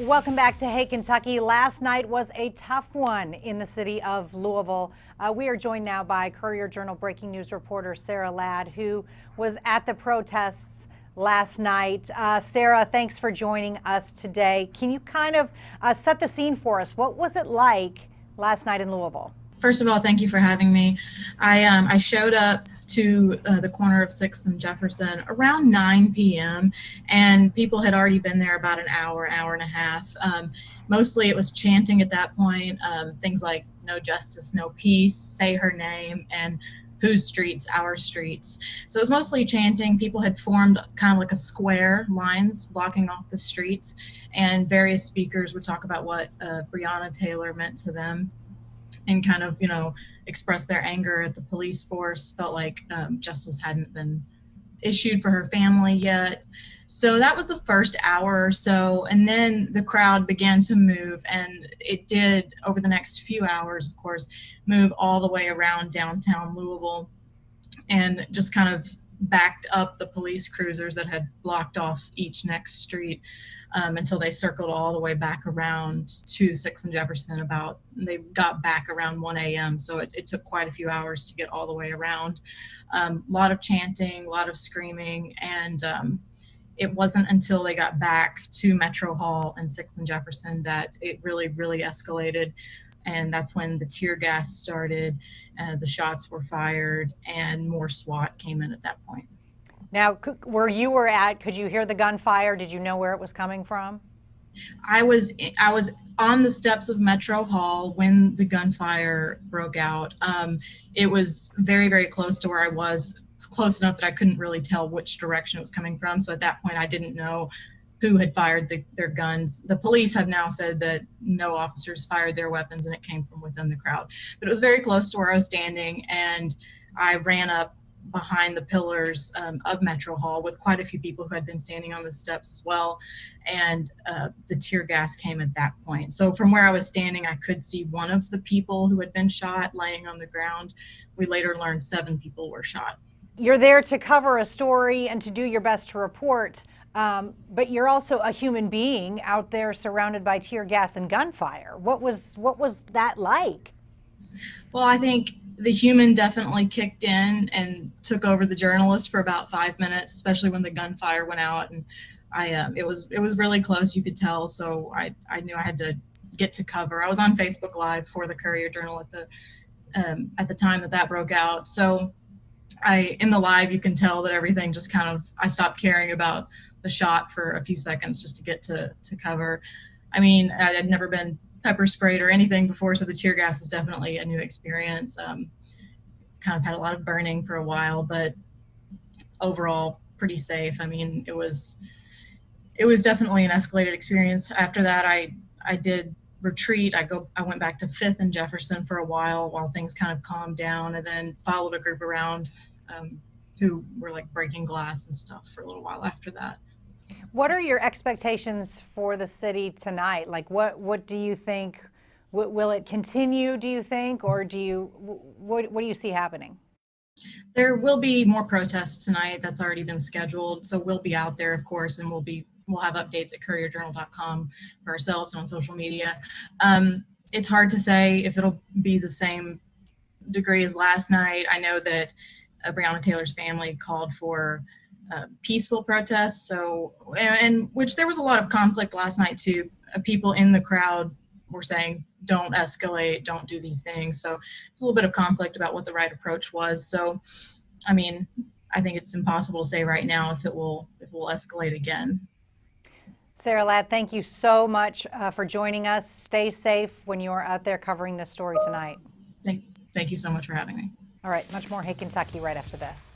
Welcome back to Hey Kentucky. Last night was a tough one in the city of Louisville. We are joined now by Courier-Journal breaking news reporter Sarah Ladd, who was at the protests last night. Sarah, thanks for joining us today. Can you kind of set the scene for us? What was it like last night in Louisville? First of all, thank you for having me. I showed up to the corner of 6th and Jefferson around 9 p.m. and people had already been there about an hour and a half. Mostly it was chanting at that point, things like no justice, no peace, say her name, and whose streets, our streets. So it was mostly chanting. People had formed kind of like a square, lines blocking off the streets, and various speakers would talk about what Breonna Taylor meant to them and kind of, express their anger at the police force, felt like justice hadn't been issued for her family yet. So that was the first hour or so. And then the crowd began to move, and it did over the next few hours, of course, move all the way around downtown Louisville and just kind of backed up the police cruisers that had blocked off each next street until they circled all the way back around to 6th and Jefferson. They got back around 1 a.m. So it took quite a few hours to get all the way around. A lot of chanting, a lot of screaming, and it wasn't until they got back to Metro Hall and 6th and Jefferson that it really, really escalated. And that's when the tear gas started, the shots were fired, and more SWAT came in at that point. Now, where you were at, could you hear the gunfire? Did you know where it was coming from? I was on the steps of Metro Hall when the gunfire broke out. It was very, very close to where I was, close enough that I couldn't really tell which direction it was coming from. So at that point, I didn't know who had fired their guns. The police have now said that no officers fired their weapons and it came from within the crowd. But it was very close to where I was standing, and I ran up behind the pillars of Metro Hall with quite a few people who had been standing on the steps as well. And the tear gas came at that point. So from where I was standing, I could see one of the people who had been shot laying on the ground. We later learned 7 people were shot. You're there to cover a story and to do your best to report. But you're also a human being out there surrounded by tear gas and gunfire. What was that like? Well, I think the human definitely kicked in and took over the journalist for about 5 minutes, especially when the gunfire went out. And it was really close, you could tell. So I knew I had to get to cover. I was on Facebook Live for the Courier-Journal at the time that broke out. So in the live, you can tell that everything just I stopped caring about the shot for a few seconds just to get to cover. I mean, I had never been pepper sprayed or anything before, so the tear gas was definitely a new experience. Kind of had a lot of burning for a while, but overall pretty safe. I mean, it was definitely an escalated experience. After that, I did retreat. I went back to 5th and Jefferson for a while things kind of calmed down, and then followed a group around who were like breaking glass and stuff for a little while after that. What are your expectations for the city tonight? Like, what do you think? Will it continue, do you think, or what do you see happening? There will be more protests tonight. That's already been scheduled. So we'll be out there, of course, and we'll have updates at courierjournal.com for ourselves on social media. It's hard to say if it'll be the same degree as last night. I know that Breonna Taylor's family called for peaceful protests, and which there was a lot of conflict last night too. People in the crowd were saying, don't escalate, don't do these things. So there's a little bit of conflict about what the right approach was. So, I mean, I think it's impossible to say right now if it will escalate again. Sarah Ladd, thank you so much for joining us. Stay safe when you're out there covering this story tonight. Thank you so much for having me. All right, much more Hey Kentucky right after this.